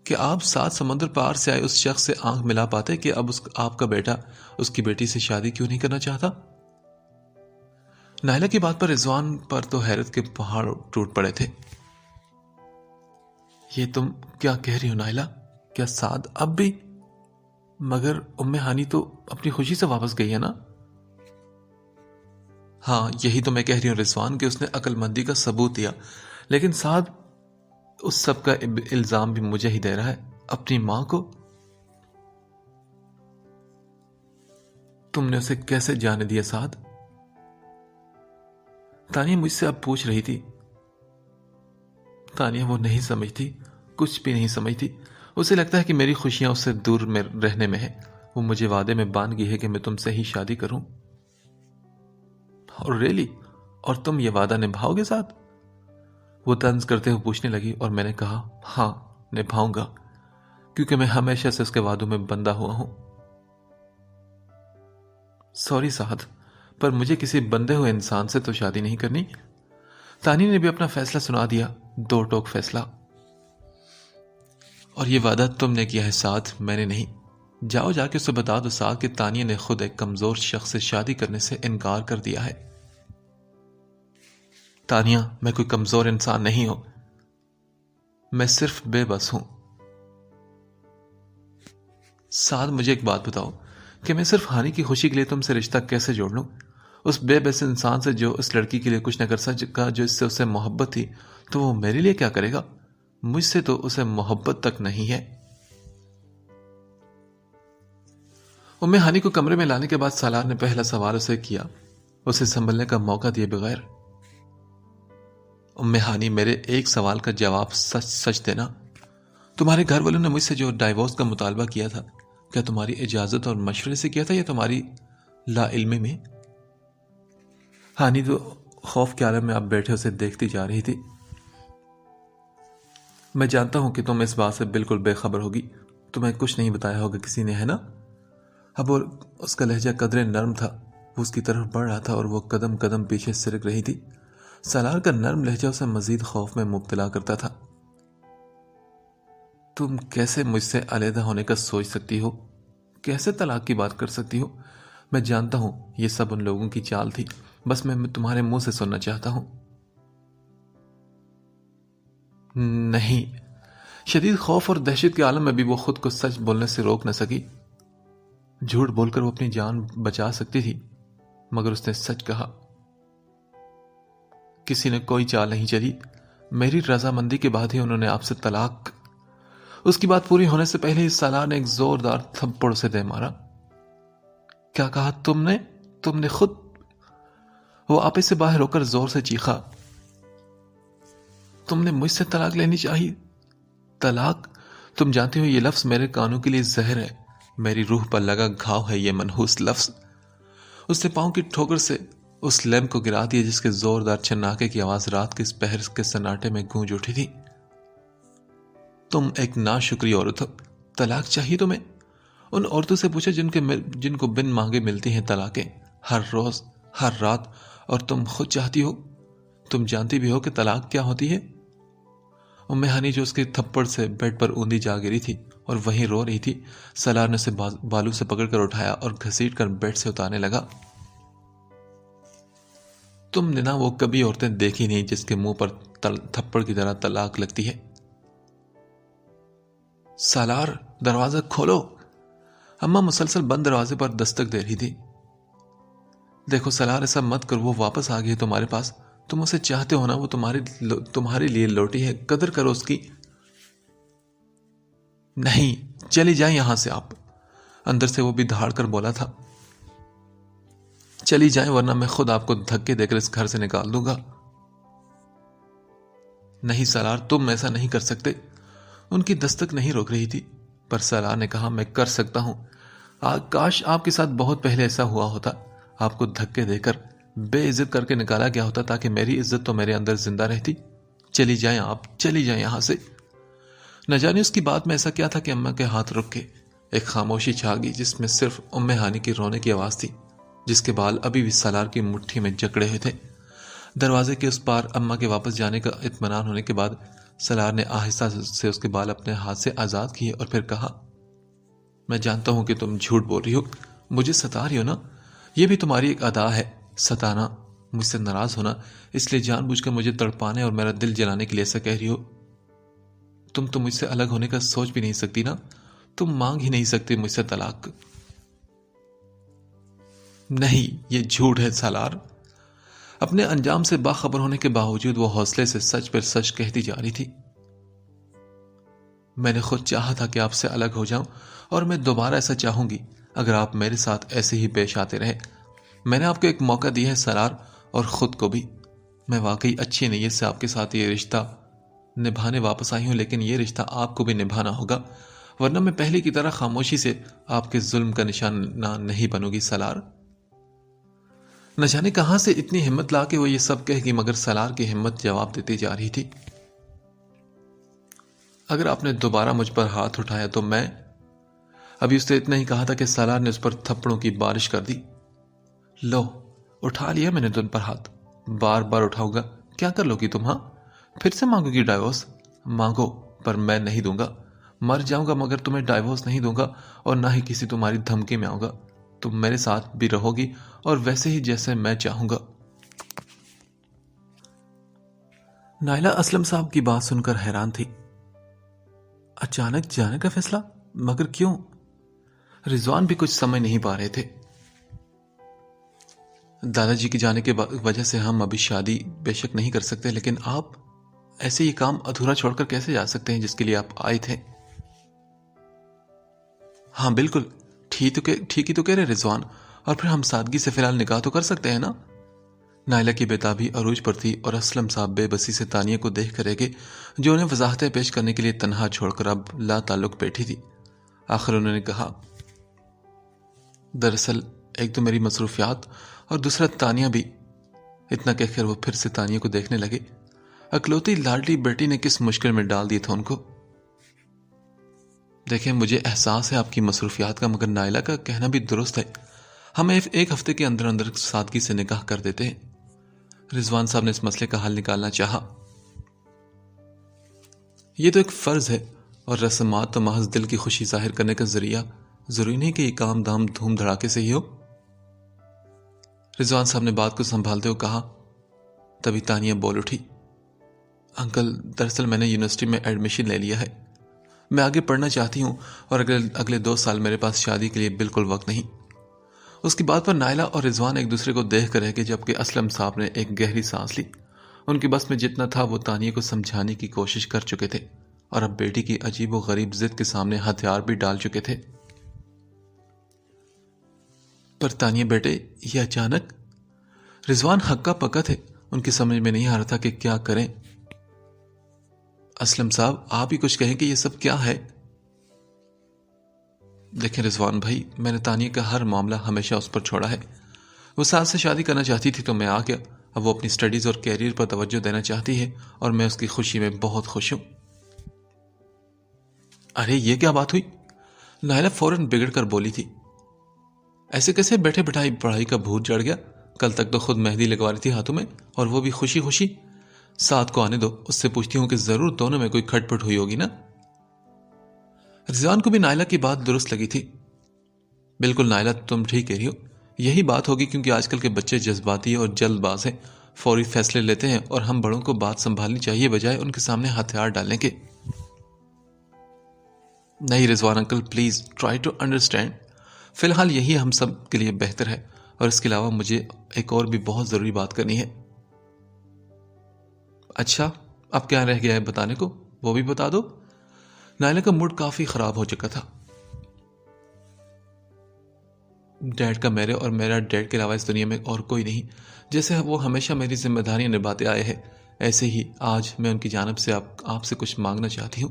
کہ آپ 7 سمندر پار سے آئے اس شخص سے آنکھ ملا پاتے کہ اب آپ کا بیٹا اس کی بیٹی سے شادی کیوں نہیں کرنا چاہتا؟ نائلہ کی بات پر رضوان پر تو حیرت کے پہاڑ ٹوٹ پڑے تھے۔ یہ تم کیا کہہ رہی ہو نائلہ؟ کیا سعد اب بھی؟ مگر ام ہانی تو اپنی خوشی سے واپس گئی ہے نا؟ ہاں یہی تو میں کہہ رہی ہوں رضوان، کہ اس نے عقل مندی کا ثبوت دیا، لیکن سعد اس سب کا الزام بھی مجھے ہی دے رہا ہے، اپنی ماں کو۔ تم نے اسے کیسے جانے دیا سعد؟ تانیہ مجھ سے اب پوچھ رہی تھی۔ تانیہ وہ نہیں سمجھتی، کچھ بھی نہیں سمجھتی۔ اسے لگتا ہے کہ میری خوشیاں اس سے دور میں رہنے میں ہے۔ وہ مجھے وعدے میں باندھ گئی ہے کہ میں تم سے ہی شادی کروں۔ اور ریلی؟ اور تم یہ وعدہ نبھاؤ گے ساتھ؟ وہ طنز کرتے ہوئے پوچھنے لگی، اور میں نے کہا ہاں نبھاؤں گا، کیونکہ میں ہمیشہ سے اس کے وعدوں میں بندھا ہوا ہوں۔ سوری سعد، پر مجھے کسی بندے ہوئے انسان سے تو شادی نہیں کرنی۔ تانی نے بھی اپنا فیصلہ سنا دیا، 2 ٹوک فیصلہ۔ اور یہ وعدہ تم نے کیا ہے سعد، میں نے نہیں۔ جاؤ جا کے اسے بتا دو سعد کہ تانیہ نے خود ایک کمزور شخص سے شادی کرنے سے انکار کر دیا ہے۔ تانیہ، میں کوئی کمزور انسان نہیں ہوں، میں صرف بے بس ہوں۔ سعد مجھے ایک بات بتاؤ کہ میں صرف ہانی کی خوشی کے لیے تم سے رشتہ کیسے جوڑ لوں؟ اس بے بس انسان سے جو اس لڑکی کے لیے کچھ نہ کر سکا، جو اس سے اسے محبت تھی، تو وہ میرے لیے کیا کرے گا؟ مجھ سے تو اسے محبت تک نہیں ہے۔ ام ہانی کو کمرے میں لانے کے بعد سالار نے پہلا سوال اسے کیا، اسے سنبھلنے کا موقع دیے بغیر۔ ام ہانی، میرے ایک سوال کا جواب سچ سچ دینا۔ تمہارے گھر والوں نے مجھ سے جو ڈائیورس کا مطالبہ کیا تھا، کیا تمہاری اجازت اور مشورے سے کیا تھا یا تمہاری لا علمی میں؟ ہانی تو خوف کے عالم میں اب بیٹھے اسے دیکھتی جا رہی تھی۔ میں جانتا ہوں کہ تم اس بات سے بالکل بے خبر ہوگی، تمہیں کچھ نہیں بتایا ہوگا کسی نے، ہے نا؟ اب اس کا لہجہ قدرے نرم تھا، وہ اس کی طرف بڑھ رہا تھا اور وہ قدم قدم پیچھے سرک رہی تھی۔ سالار کا نرم لہجہ اسے مزید خوف میں مبتلا کرتا تھا۔ تم کیسے مجھ سے علیحدہ ہونے کا سوچ سکتی ہو؟ کیسے طلاق کی بات کر سکتی ہو؟ میں جانتا ہوں یہ سب ان لوگوں کی چال تھی، بس میں تمہارے منہ سے سننا چاہتا ہوں۔ نہیں۔ شدید خوف اور دہشت کے عالم میں بھی وہ خود کو سچ بولنے سے روک نہ سکی۔ جھوٹ بول کر وہ اپنی جان بچا سکتی تھی، مگر اس نے سچ کہا۔ کسی نے کوئی چال نہیں چلی، میری رضامندی کے بعد ہی انہوں نے آپ سے طلاق۔ اس کی بات پوری ہونے سے پہلے ہی سالار نے ایک زوردار تھپڑ اسے دے مارا۔ کیا کہا تم نے؟ تم نے خود؟ وہ آپے سے باہر ہو کر زور سے چیخا۔ تم نے مجھ سے طلاق لینی چاہیے؟ طلاق؟ تم جانتے ہو یہ لفظ میرے کانوں کے لیے زہر ہے، میری روح پر لگا گھاؤ ہے یہ منحوس لفظ۔ اس نے پاؤں کی ٹھوکر سے اس لیمپ کو گرا دیا جس کے زوردار چھناکے کی آواز رات کے اس پہر کے سناٹے میں گونج اٹھی تھی۔ تم ایک ناشکری عورت ہو، طلاق چاہیے تمہیں؟ ان عورتوں سے پوچھو جن کو بن مانگے ملتی ہیں طلاقیں، ہر روز ہر رات، اور تم خود چاہتی ہو؟ تم جانتی بھی ہو کہ طلاق کیا ہوتی ہے؟ ام ہانی جو اس کے تھپڑ سے بیڈ پر اوندھی جا گری تھی اور وہیں رو رہی تھی، سالار نے اسے بالوں سے پکڑ کر اٹھایا اور گھسیٹ کر بیڈ سے اتارنے لگا۔ تم نے نہ وہ کبھی عورتیں دیکھی نہیں جس کے منہ پر تھپڑ کی طرح طلاق لگتی ہے۔ سالار، دروازہ کھولو! اماں مسلسل بند دروازے پر دستک دے رہی تھی۔ دیکھو سالار، ایسا مت کر، وہ واپس آ گئی تمہارے پاس، تم اسے چاہتے ہو نا، وہ تمہارے لیے لوٹی ہے، قدر کرو اس کی۔ نہیں، چلی جائیں یہاں سے آپ، اندر سے وہ بھی دھاڑ کر بولا تھا۔ چلی جائیں ورنہ میں خود آپ کو دھکے دے کر اس گھر سے نکال دوں گا۔ نہیں سالار، تم ایسا نہیں کر سکتے۔ ان کی دستک نہیں روک رہی تھی، پر سالار نے کہا میں کر سکتا ہوں۔ کاش آپ کے ساتھ بہت پہلے ایسا ہوا ہوتا، آپ کو دھکے دے کر بے عزت کر کے نکالا گیا ہوتا تاکہ میری عزت تو میرے اندر زندہ رہتی۔ چلی جائیں آپ، چلی جائیں یہاں سے۔ نہ جانے اس کی بات میں ایسا کیا تھا کہ اماں کے ہاتھ رک کے ایک خاموشی چھا گئی جس میں صرف ام ہانی کی رونے کی آواز تھی، جس کے بال ابھی بھی سالار کی مٹھی میں جکڑے ہوئے تھے۔ دروازے کے اس پار اماں کے واپس جانے کا اطمینان ہونے کے بعد سالار نے آہستہ سے اس کے بال اپنے ہاتھ سے آزاد کیے اور پھر کہا، میں جانتا ہوں کہ تم جھوٹ بول رہی ہو، مجھے ستا رہی ہو نا، یہ بھی تمہاری ایک ادا ہے، ستانا، مجھ سے ناراض ہونا، اس لیے جان بوجھ کر مجھے تڑپانے اور میرا دل جلانے کے لیے ایسا کہہ رہی ہو۔ تم تو مجھ سے الگ ہونے کا سوچ بھی نہیں سکتی نا، تم مانگ ہی نہیں سکتی مجھ سے طلاق۔ نہیں، یہ جھوٹ ہے سالار۔ اپنے انجام سے باخبر ہونے کے باوجود وہ حوصلے سے سچ پر سچ کہتی جا رہی تھی۔ میں نے خود چاہا تھا کہ آپ سے الگ ہو جاؤں، اور میں دوبارہ ایسا چاہوں گی اگر آپ میرے ساتھ ایسے ہی پیش آتے رہے۔ میں نے آپ کو ایک موقع دیا ہے سالار، اور خود کو بھی۔ میں واقعی اچھی نیت سے آپ کے ساتھ یہ رشتہ نبھانے واپس آئی ہوں، لیکن یہ رشتہ آپ کو بھی نبھانا ہوگا، ورنہ میں پہلے کی طرح خاموشی سے آپ کے ظلم کا نشانہ نہیں بنوں گی سالار۔ نہ جانے کہاں سے اتنی ہمت لا کے وہ یہ سب کہے گی، مگر سالار کی ہمت جواب دیتی جا رہی تھی۔ اگر آپ نے دوبارہ مجھ پر ہاتھ اٹھایا تو میں… ابھی اس نے اتنا ہی کہا تھا کہ سالار نے اس پر تھپڑوں کی بارش کر دی۔ لو، اٹھا لیا میں نے تم پر ہاتھ، بار بار اٹھاؤں گا، کیا کر لو گی تم؟ ہاں، پھر سے مانگو گی ڈائیورس؟ مانگو، پر میں نہیں دوں گا، مر جاؤں گا مگر تمہیں ڈائیورس نہیں دوں گا، اور نہ ہی کسی تمہاری دھمکی میں آؤں گا۔ تم میرے ساتھ بھی رہو گی اور ویسے ہی جیسے میں چاہوں گا۔ نائلہ اسلم صاحب کی بات سن کر حیران تھی۔ اچانک جانے کا فیصلہ؟ مگر کیوں؟ رضوان بھی کچھ سمجھ نہیں پا رہے تھے۔ دادا جی کی جانے کی وجہ سے ہم ابھی شادی بے شک نہیں کر سکتے، لیکن آپ ایسے یہ کام ادھورا چھوڑ کر کیسے جا سکتے ہیں جس کے لیے آپ آئے تھے؟ ہاں بالکل، ٹھیک ہی تو کہہ رہے رضوان، اور پھر ہم سادگی سے فی الحال نکاح تو کر سکتے ہیں نا؟ نائلہ کی بیتابی عروج پر تھی، اور اسلم صاحب بے بسی سے تانیہ کو دیکھ کر رہ گئے، جو انہیں وضاحتیں پیش کرنے کے لیے تنہا چھوڑ کر اب لا تعلق بیٹھی تھی۔ آخر انہوں نے کہا، دراصل ایک تو میری مصروفیات اور دوسرا تانیہ بھی۔ اتنا کہہ کر وہ پھر سے تانیہ کو دیکھنے لگے۔ اکلوتی لاڈلی بیٹی نے کس مشکل میں ڈال دیا تھا ان کو۔ دیکھیں، مجھے احساس ہے آپ کی مصروفیات کا، مگر نائلہ کا کہنا بھی درست ہے، ہم ایک ہفتے کے اندر اندر سادگی سے نکاح کر دیتے ہیں۔ رضوان صاحب نے اس مسئلے کا حل نکالنا چاہا۔ یہ تو ایک فرض ہے، اور رسمات تو محض دل کی خوشی ظاہر کرنے کا ذریعہ، ضروری نہیں کہ یہ کام دام دھوم دھڑاکے سے ہی ہو۔ رضوان صاحب نے بات کو سنبھالتے ہوئے کہا۔ تبھی تانیہ بول اٹھی، انکل دراصل میں نے یونیورسٹی میں ایڈمیشن لے لیا ہے، میں آگے پڑھنا چاہتی ہوں، اور اگلے 2 سال میرے پاس شادی کے لیے بالکل وقت نہیں۔ اس کی بات پر نائلہ اور رضوان ایک دوسرے کو دیکھ کر رہ گئے، جبکہ اسلم صاحب نے ایک گہری سانس لی۔ ان کے بس میں جتنا تھا وہ تانیہ کو سمجھانے کی کوشش کر چکے تھے، اور اب بیٹی کی عجیب و غریب ضد کے سامنے ہتھیار بھی ڈال چکے تھے۔ پر تانیہ بیٹے، یہ اچانک… رضوان ہکا پکا تھے، ان کی سمجھ میں نہیں آ رہا تھا کہ کیا کریں۔ اسلم صاحب، آپ ہی کچھ کہیں کہ یہ سب کیا ہے؟ دیکھیں رضوان بھائی، میں نے تانیہ کا ہر معاملہ ہمیشہ اس پر چھوڑا ہے۔ وہ سال سے شادی کرنا چاہتی تھی تو میں آ گیا، اب وہ اپنی سٹڈیز اور کیریئر پر توجہ دینا چاہتی ہے، اور میں اس کی خوشی میں بہت خوش ہوں۔ ارے یہ کیا بات ہوئی؟ نائلہ فوراً بگڑ کر بولی تھی۔ ایسے کیسے بیٹھے بٹھائی پڑھائی کا بھوت چڑھ گیا؟ کل تک تو خود مہندی لگوا رہی تھی ہاتھوں میں، اور وہ بھی خوشی خوشی۔ ساتھ کو آنے دو، اس سے پوچھتی ہوں کہ ضرور دونوں میں کوئی کھٹ پٹ ہوئی ہوگی نا؟ رضوان کو بھی نائلہ کی بات درست لگی تھی۔ بالکل نائلہ، تم ٹھیک کہہ رہی ہو، یہی بات ہوگی، کیونکہ آج کل کے بچے جذباتی اور جلد باز ہیں، فوری فیصلے لیتے ہیں، اور ہم بڑوں کو بات سنبھالنی چاہیے بجائے ان کے سامنے ہتھیار ڈالنے کے۔ نہیں Rizwan uncle, please try to understand, فی الحال یہی ہم سب کے لیے بہتر ہے، اور اس کے علاوہ مجھے ایک اور بھی بہت ضروری بات کرنی ہے۔ اچھا اب کیا رہ گیا ہے بتانے کو، وہ بھی بتا دو۔ نائلہ کا موڈ کافی خراب ہو چکا تھا۔ ڈیڈ کا میرے اور میرا ڈیڈ کے علاوہ اس دنیا میں اور کوئی نہیں۔ جیسے وہ ہمیشہ میری ذمہ داریاں نبھاتے آئے ہیں، ایسے ہی آج میں ان کی جانب سے آپ سے کچھ مانگنا چاہتی ہوں۔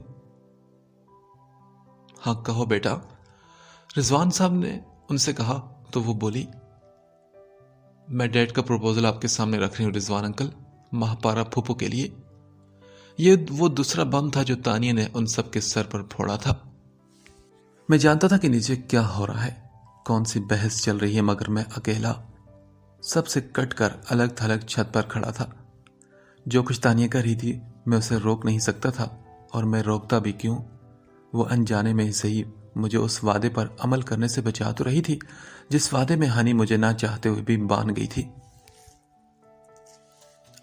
ہاں کہو بیٹا، رضوان صاحب نے ان سے کہا تو وہ بولی، میں ڈیڈ کا پروپوزل آپ کے سامنے رکھ رہی ہوں رضوان انکل، ماہپارا پھوپھو کے لیے۔ یہ وہ دوسرا بم تھا جو تانیہ نے ان سب کے سر پر پھوڑا تھا۔ میں جانتا تھا کہ نیچے کیا ہو رہا ہے، کون سی بحث چل رہی ہے، مگر میں اکیلا سب سے کٹ کر الگ تھلگ چھت پر کھڑا تھا۔ جو کچھ تانیہ کر رہی تھی میں اسے روک نہیں سکتا تھا، اور میں روکتا بھی کیوں؟ وہ انجانے میں ہی صحیح مجھے اس وعدے پر عمل کرنے سے بچا تو رہی تھی جس وعدے میں ہنی مجھے نہ چاہتے ہوئے بھی باندھ گئی تھی۔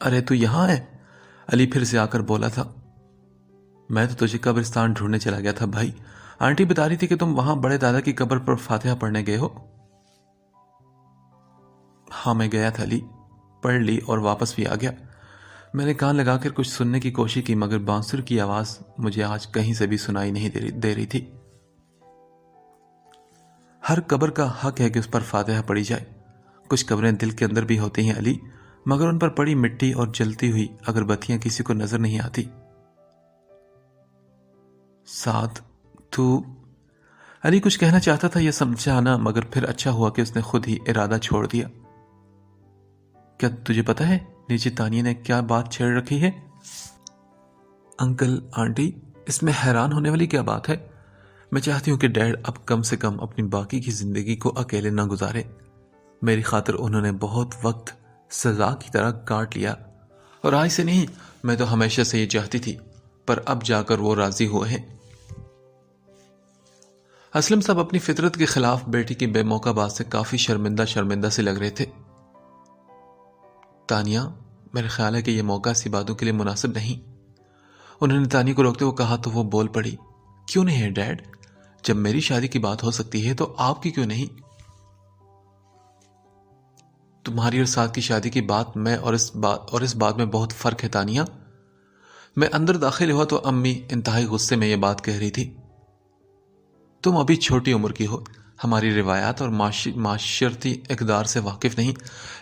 ارے تو یہاں ہے، علی پھر سے آ کر بولا تھا۔ میں تو تجھے قبرستان ڈھونڈنے چلا گیا تھا بھائی، آنٹی بتا رہی تھی کہ تم وہاں بڑے دادا کی قبر پر فاتحہ پڑھنے گئے ہو۔ ہاں میں گیا تھا علی، پڑھ لی اور واپس بھی آ گیا۔ میں نے کان لگا کر کچھ سننے کی کوشش کی، مگر بانسر کی آواز مجھے آج کہیں سے بھی سنائی نہیں دے رہی تھی۔ ہر قبر کا حق ہے کہ اس پر فاتحہ پڑھی جائے۔ کچھ قبریں دل کے اندر بھی ہوتی ہیں علی، مگر ان پر پڑی مٹی اور جلتی ہوئی اگربتیاں کسی کو نظر نہیں آتی۔ ساتھ تو علی کچھ کہنا چاہتا تھا، یہ سمجھانا، مگر پھر اچھا ہوا کہ اس نے خود ہی ارادہ چھوڑ دیا۔ کیا تجھے پتا ہے نیچے تانیہ نے کیا بات چھیڑ رکھی ہے؟ انکل آنٹی، اس میں حیران ہونے والی کیا بات ہے؟ میں چاہتی ہوں کہ ڈیڈ اب کم سے کم اپنی باقی کی زندگی کو اکیلے نہ گزارے۔ میری خاطر انہوں نے بہت وقت سزا کی طرح کاٹ لیا، اور آج سے نہیں، میں تو ہمیشہ سے یہ چاہتی تھی، پر اب جا کر وہ راضی ہوئے ہیں۔ اسلم صاحب اپنی فطرت کے خلاف بیٹی کی بے موقع بات سے کافی شرمندہ سے لگ رہے تھے۔ تانیہ، میرے خیال ہے کہ یہ موقع ایسی باتوں کے لیے مناسب نہیں۔ انہوں نے تانیہ کو روکتے ہوئے کہا تو وہ بول پڑی، کیوں نہیں ہے ڈیڈ؟ جب میری شادی کی بات ہو سکتی ہے تو آپ کی کیوں نہیں؟ تمہاری اور ساتھ کی شادی کی بات میں اور اس بات میں بہت فرق ہے تانیہ۔ میں اندر داخل ہوا تو امی انتہائی غصے میں یہ بات کہہ رہی تھی۔ تم ابھی چھوٹی عمر کی ہو، ہماری روایات اور معاشرتی اقدار سے واقف نہیں،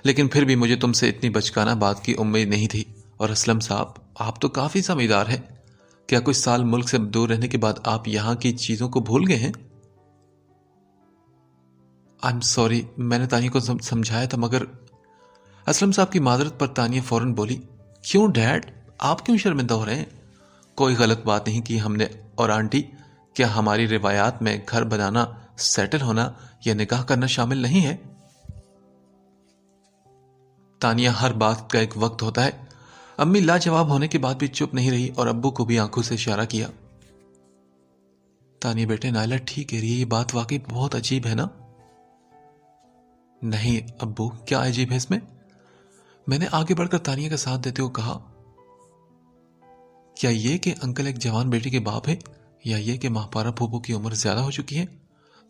لیکن پھر بھی مجھے تم سے اتنی بچکانہ بات کی امید نہیں تھی۔ اور اسلم صاحب، آپ تو کافی سمجھدار ہیں، کیا کچھ سال ملک سے دور رہنے کے بعد آپ یہاں کی چیزوں کو بھول گئے ہیں؟ I'm sorry، میں نے تانیہ کو سمجھایا تھا، مگر اسلم صاحب کی معذرت پر تانیہ فوراً بولی، کیوں ڈیڈ، آپ کیوں شرمندہ ہو رہے ہیں؟ کوئی غلط بات نہیں کی ہم نے، اور آنٹی، کیا ہماری روایات میں گھر بنانا، سیٹل ہونا یا نکاح کرنا شامل نہیں ہے؟ تانیہ، ہر بات کا ایک وقت ہوتا ہے۔ امی لاجواب ہونے کے بعد بھی چپ نہیں رہی اور ابو کو بھی آنکھوں سے اشارہ کیا۔ تانیہ بیٹے، نائلہ ٹھیک کہہ رہی ہے، یہ بات واقعی بہت عجیب ہے نا؟ نہیں ابو، کیا عجیب ہے اس میں؟ میں نے آگے بڑھ کر تانیہ کا ساتھ دیتے ہوئے کہا، کیا یہ کہ انکل ایک جوان بیٹی کے باپ ہے، یا یہ کہ ماہپارا پھوپھو کی عمر زیادہ ہو چکی ہے،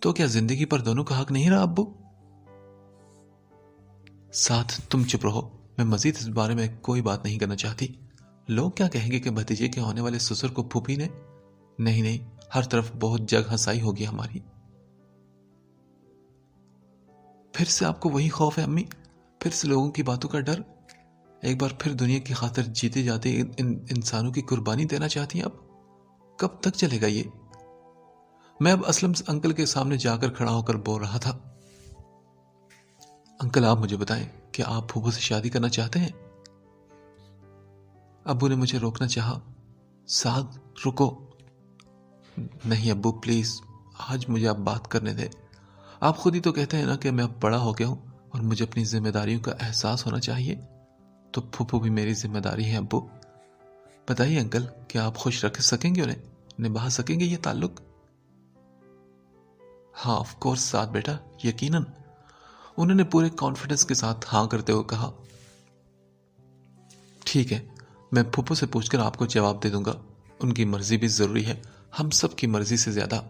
تو کیا زندگی پر دونوں کا حق نہیں رہا ابو؟ ساتھ تم چپ رہو، میں مزید اس بارے میں کوئی بات نہیں کرنا چاہتی۔ لوگ کیا کہیں گے کہ بھتیجے کے ہونے والے سسر کو پھوپھی نے؟ نہیں، ہر طرف بہت جگ ہنسائی ہوگی ہماری۔ پھر سے آپ کو وہی خوف ہے امی؟ پھر سے لوگوں کی باتوں کا ڈر؟ ایک بار پھر دنیا کی خاطر جیتے جاتے انسانوں کی قربانی دینا چاہتی ہیں؟ اب کب تک چلے گا یہ؟ میں اب اسلم انکل کے سامنے جا کر کھڑا ہو کر بول رہا تھا، انکل آپ مجھے بتائیں، کیا آپ پھوپھو سے شادی کرنا چاہتے ہیں؟ ابو نے مجھے روکنا چاہا۔ سعد رکو۔ نہیں ابو پلیز، آج مجھے آپ بات کرنے دیں۔ آپ خود ہی تو کہتے ہیں نا کہ میں اب بڑا ہو گیا ہوں اور مجھے اپنی ذمہ داریوں کا احساس ہونا چاہیے، تو پھوپھو بھی میری ذمہ داری ہے ابو۔ بتائیے انکل، کیا آپ خوش رکھ سکیں گے انہیں، نبھا سکیں گے یہ تعلق؟ ہاں آف کورس سعد بیٹا، یقیناً، انہوں نے پورے کانفیڈنس کے ساتھ ہاں کرتے ہوئے کہا۔ ٹھیک ہے، میں پھوپھو سے پوچھ کر آپ کو جواب دے دوں گا، ان کی مرضی بھی ضروری ہے، ہم سب کی مرضی سے زیادہ۔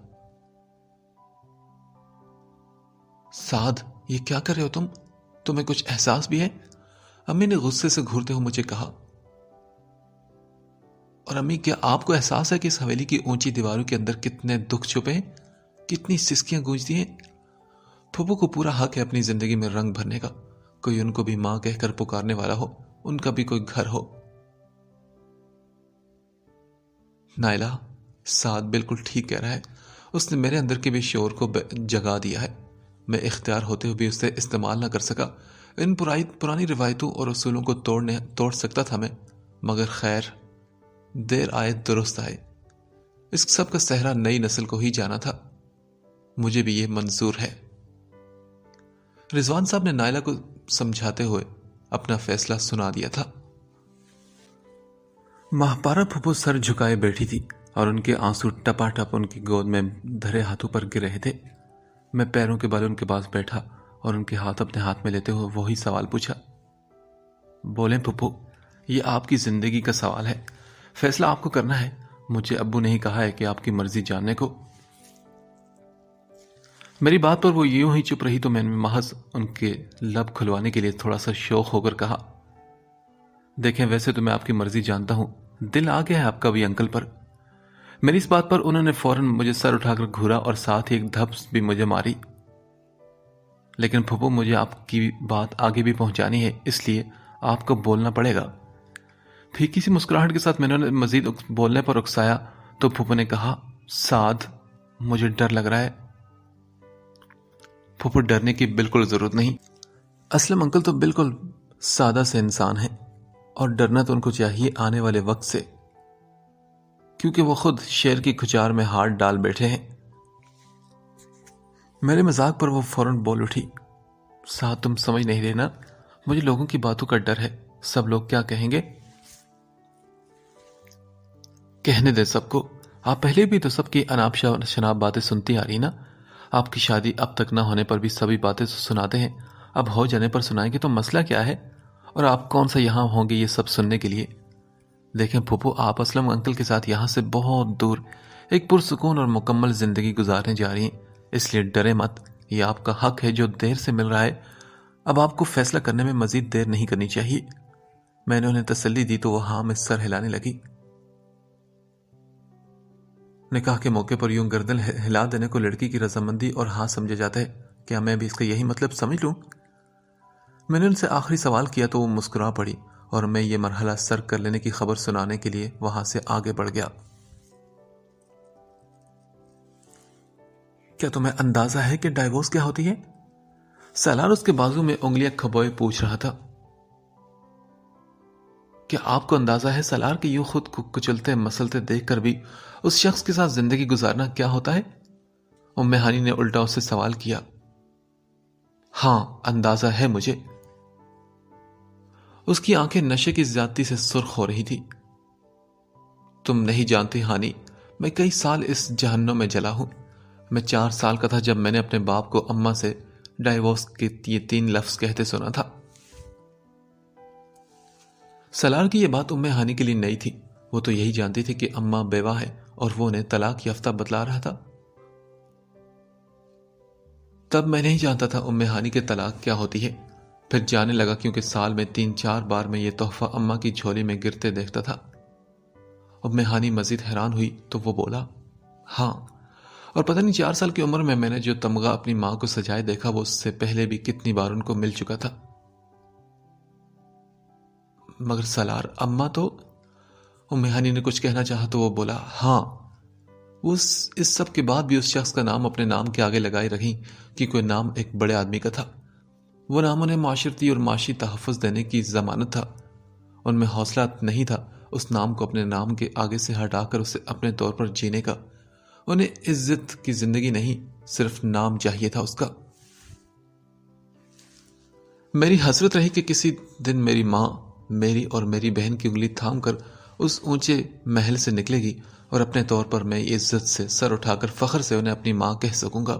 سعد، یہ کیا کر رہے ہو تمہیں کچھ احساس بھی ہے؟ امی نے غصے سے گھورتے ہوئے مجھے کہا۔ اور امی، کیا آپ کو احساس ہے کہ اس حویلی کی اونچی دیواروں کے اندر کتنے دکھ چھپے ہیں، کتنی سسکیاں گونجتی ہیں؟ پھپھو کو پورا حق ہے اپنی زندگی میں رنگ بھرنے کا، کوئی ان کو بھی ماں کہہ کر پکارنے والا ہو، ان کا بھی کوئی گھر ہو۔ نائلہ، سعد بالکل ٹھیک کہہ رہا ہے، اس نے میرے اندر کے بھی شعور کو جگا دیا ہے، میں اختیار ہوتے ہوئے بھی اسے استعمال نہ کر سکا۔ ان پرانی روایتوں اور اصولوں کو توڑ سکتا تھا میں، مگر خیر، دیر آئے درست آئے، اس سب کا صحرا نئی نسل کو ہی جانا تھا، مجھے بھی یہ منظور ہے۔ رضوان صاحب نے نائلہ کو سمجھاتے ہوئے اپنا فیصلہ سنا دیا تھا۔ ماہپارہ پھپھو سر جھکائے بیٹھی تھی اور ان کے آنسو ٹپا ٹپ ان کی گود میں دھرے ہاتھوں پر گر رہے تھے۔ میں پیروں کے بل ان کے پاس بیٹھا اور ان کے ہاتھ اپنے ہاتھ میں لیتے ہوئے وہی سوال پوچھا۔ بولیں پھپھو، یہ آپ کی زندگی کا سوال ہے، فیصلہ آپ کو کرنا ہے، مجھے ابو نے ہی کہا ہے کہ آپ کی مرضی جاننے کو۔ میری بات پر وہ یوں ہی چپ رہی تو میں نے محض ان کے لب کھلوانے کے لیے تھوڑا سا شوق ہو کر کہا، دیکھیں ویسے تو میں آپ کی مرضی جانتا ہوں، دل آ گیا ہے آپ کا بھی انکل پر۔ میری اس بات پر انہوں نے فوراً مجھے سر اٹھا کر گھورا اور ساتھ ہی ایک دھپس بھی مجھے ماری۔ لیکن پھپھو، مجھے آپ کی بات آگے بھی پہنچانی ہے، اس لیے آپ کو بولنا پڑے گا۔ پھیکی سی مسکراہٹ کے ساتھ میں نے مزید بولنے پر اکسایا تو پھپھو نے کہا، سعد، مجھے ڈر لگ رہا ہے۔ پھپھو، ڈرنے کی بالکل ضرورت نہیں، اسلم انکل تو بالکل سادہ سے انسان ہیں اور ڈرنا تو ان کو چاہیے آنے والے وقت سے، کیونکہ وہ خود شیر کی کھچار میں ہاتھ ڈال بیٹھے ہیں۔ میرے مذاق پر وہ فوراً بول اٹھی، سعد تم سمجھ نہیں رہے نا، مجھے لوگوں کی باتوں کا ڈر ہے، سب لوگ کیا کہیں گے۔ کہنے دے سب کو، آپ پہلے بھی تو سب کی اناپ شناپ باتیں سنتی آ رہی نا، آپ کی شادی اب تک نہ ہونے پر بھی سبھی باتیں سناتے ہیں، اب ہو جانے پر سنائیں گے تو مسئلہ کیا ہے، اور آپ کون سا یہاں ہوں گے یہ سب سننے کے لیے۔ دیکھیں پھپھو، آپ اسلم انکل کے ساتھ یہاں سے بہت دور ایک پرسکون اور مکمل زندگی گزارنے جا رہی ہیں، اس لیے ڈرے مت، یہ آپ کا حق ہے جو دیر سے مل رہا ہے، اب آپ کو فیصلہ کرنے میں مزید دیر نہیں کرنی چاہیے۔ میں نے انہیں تسلی دی تو وہ ہاں میں سر ہلانے لگی۔ نکاح کے موقع پر یوں گردن ہلا دینے کو لڑکی کی رضامندی اور ہاں سمجھا جاتا ہے، کیا میں بھی اس کا یہی مطلب سمجھ لوں؟ میں نے ان سے آخری سوال کیا تو وہ مسکرا پڑی اور میں یہ مرحلہ سر کر لینے کی خبر سنانے کے لیے وہاں سے آگے بڑھ گیا۔ کیا تمہیں اندازہ ہے کہ ڈائیورس کیا ہوتی ہے؟ سالار اس کے بازو میں انگلیاں کھبوئے پوچھ رہا تھا۔ کیا آپ کو اندازہ ہے سالار کہ یوں خود کو کچلتے مسلتے دیکھ کر بھی اس شخص کے ساتھ زندگی گزارنا کیا ہوتا ہے؟ ام ہانی نے الٹا اس سے سوال کیا۔ ہاں، اندازہ ہے مجھے۔ اس کی آنکھیں نشے کی زیادتی سے سرخ ہو رہی تھی۔ تم نہیں جانتی ہانی، میں کئی سال اس جہنم میں جلا ہوں۔ میں 4 سال کا تھا جب میں نے اپنے باپ کو اماں سے ڈائیورس کے یہ 3 لفظ کہتے سنا تھا۔ سالار کی یہ بات ام ہانی کے لیے نئی تھی، وہ تو یہی جانتی تھی کہ اماں بیوہ ہے اور وہ انہیں طلاق یافتہ بتلا رہا تھا۔ تب میں نہیں جانتا تھا ام ہانی کے طلاق کیا ہوتی ہے، پھر جانے لگا کیونکہ سال میں 3-4 بار میں یہ تحفہ اماں کی جھولی میں گرتے دیکھتا تھا۔ ام ہانی مزید حیران ہوئی تو وہ بولا، ہاں، اور پتہ نہیں 4 سال کی عمر میں نے جو تمغہ اپنی ماں کو سجائے دیکھا وہ اس سے پہلے بھی کتنی بار ان کو مل چکا تھا۔ مگر سالار، اماں تو… ام ہانی نے کچھ کہنا چاہا تو وہ بولا، ہاں، وہ اس سب کے بعد بھی اس شخص کا نام اپنے نام کے آگے لگائے رکھی کہ کوئی نام ایک بڑے آدمی کا تھا۔ وہ نام انہیں معاشرتی اور معاشی تحفظ دینے کی ضمانت تھا۔ ان میں حوصلہ نہیں تھا اس نام کو اپنے نام کے آگے سے ہٹا کر اسے اپنے طور پر جینے کا۔ انہیں عزت کی زندگی نہیں، صرف نام چاہیے تھا اس کا۔ میری حسرت رہی کہ کسی دن میری ماں میری اور میری بہن کی انگلی تھام کر اس اونچے محل سے نکلے گی اور اپنے طور پر میں عزت سے سر اٹھا کر فخر سے انہیں اپنی ماں کہہ سکوں گا۔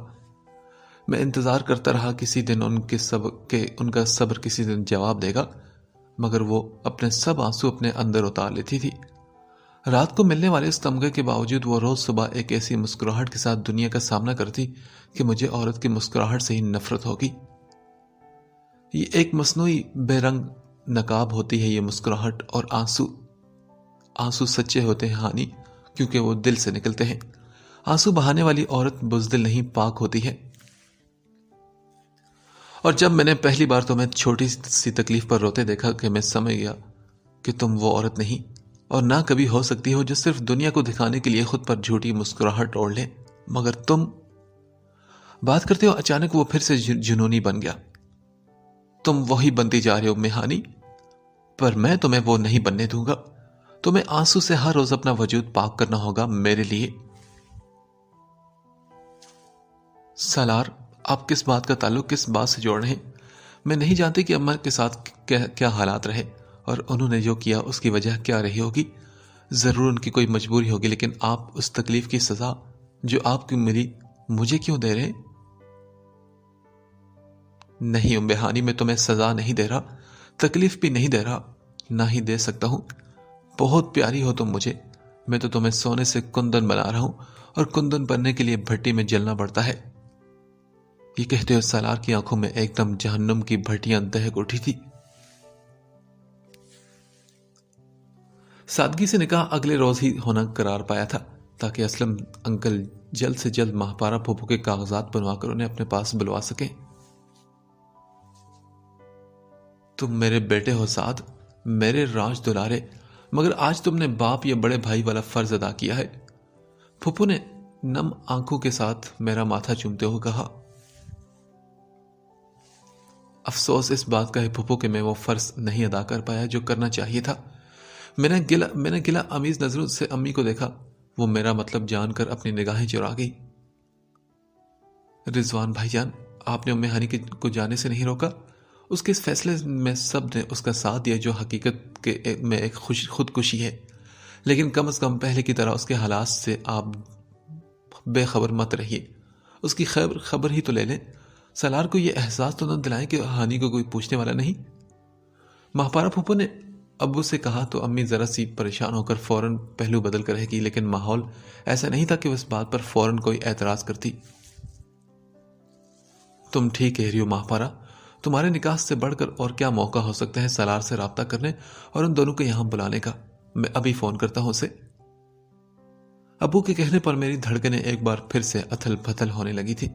میں انتظار کرتا رہا کسی دن ان کا صبر کسی دن جواب دے گا، مگر وہ اپنے سب آنسو اپنے اندر اتار لیتی تھی۔ رات کو ملنے والے اس تمغے کے باوجود وہ روز صبح ایک ایسی مسکراہٹ کے ساتھ دنیا کا سامنا کرتی کہ مجھے عورت کی مسکراہٹ سے ہی نفرت ہوگی۔ یہ ایک مصنوعی بے رنگ نقاب ہوتی ہے یہ مسکراہٹ اور آنسو۔ آنسو سچے ہوتے ہیں ہانی، کیونکہ وہ دل سے نکلتے ہیں۔ آنسو بہانے والی عورت بزدل نہیں، پاک ہوتی ہے۔ اور جب میں نے پہلی بار تمہیں چھوٹی سی تکلیف پر روتے دیکھا کہ میں سمجھ گیا کہ تم وہ عورت نہیں اور نہ کبھی ہو سکتی ہو جو صرف دنیا کو دکھانے کے لیے خود پر جھوٹی مسکراہٹ اوڑھ لے۔ مگر تم بات کرتے ہو اچانک وہ پھر سے جنونی بن گیا۔ تم وہی بنتی جا رہے ہو مہانی، پر میں تمہیں وہ نہیں بننے دوں گا۔ تمہیں آنسو سے ہر روز اپنا وجود پاک کرنا ہوگا میرے لیے۔ سالار، آپ کس بات کا تعلق کس بات سے جوڑ رہے ہیں؟ میں نہیں جانتی کہ اماں کے ساتھ کیا حالات رہے اور انہوں نے جو کیا اس کی وجہ کیا رہی ہوگی۔ ضرور ان کی کوئی مجبوری ہوگی، لیکن آپ اس تکلیف کی سزا جو آپ کی ملی مجھے کیوں دے رہے ہیں؟ نہیں ام بہانی، میں تمہیں سزا نہیں دے رہا، تکلیف بھی نہیں دے رہا، نہ ہی دے سکتا ہوں۔ بہت پیاری ہو تم مجھے، میں تو تمہیں سونے سے کندن بنا رہا ہوں، اور کندن بننے کے لیے بھٹی میں جلنا پڑتا ہے۔ یہ کہتے ہوئے سالار کی آنکھوں میں ایک دم جہنم کی بھٹیاں دہک اٹھی تھی۔ سادگی سے نکاح اگلے روز ہی ہونا قرار پایا تھا، تاکہ اسلم انکل جلد سے جلد ماہپارہ پھوپھو کے کاغذات بنوا کر انہیں اپنے پاس بلوا سکیں۔ تم میرے بیٹے ہو سعد، میرے راج دلارے، مگر آج تم نے باپ یا بڑے بھائی والا فرض ادا کیا ہے۔ پھوپھو نے نم آنکھوں کے ساتھ میرا ماتھا چومتے ہوئے کہا۔ افسوس اس بات کا ہے پھوپھو کہ میں وہ فرض نہیں ادا کر پایا جو کرنا چاہیے تھا۔ میں نے گلا امیز نظروں سے امی کو دیکھا، وہ میرا مطلب جان کر اپنی نگاہیں چرا گئی۔ رضوان بھائی جان، آپ نے امی ہانی کو جانے سے نہیں روکا؟ اس کے اس فیصلے میں سب نے اس کا ساتھ دیا جو حقیقت میں ایک خودکشی ہے، لیکن کم از کم پہلے کی طرح اس کے حالات سے آپ بے خبر مت رہیے، اس کی خبر ہی تو لے لیں۔ سالار کو یہ احساس تو نہ دلائیں کہ ہانی کو کوئی پوچھنے والا نہیں۔ ماہپارہ پھوپھو نے ابو سے کہا تو امی ذرا سی پریشان ہو کر فوراً پہلو بدل کر رہ گئی، لیکن ماحول ایسا نہیں تھا کہ وہ اس بات پر فوراً کوئی اعتراض کرتی۔ تم ٹھیک کہہ رہی ہو ماہپارہ، تمہارے نکاح سے بڑھ کر اور کیا موقع ہو سکتا ہے سالار سے رابطہ کرنے اور ان دونوں کو یہاں بلانے کا؟ میں ابھی فون کرتا ہوں اسے۔ ابو کے کہنے پر میری دھڑکنیں ایک بار پھر سے اتھل پتھل ہونے لگی تھی۔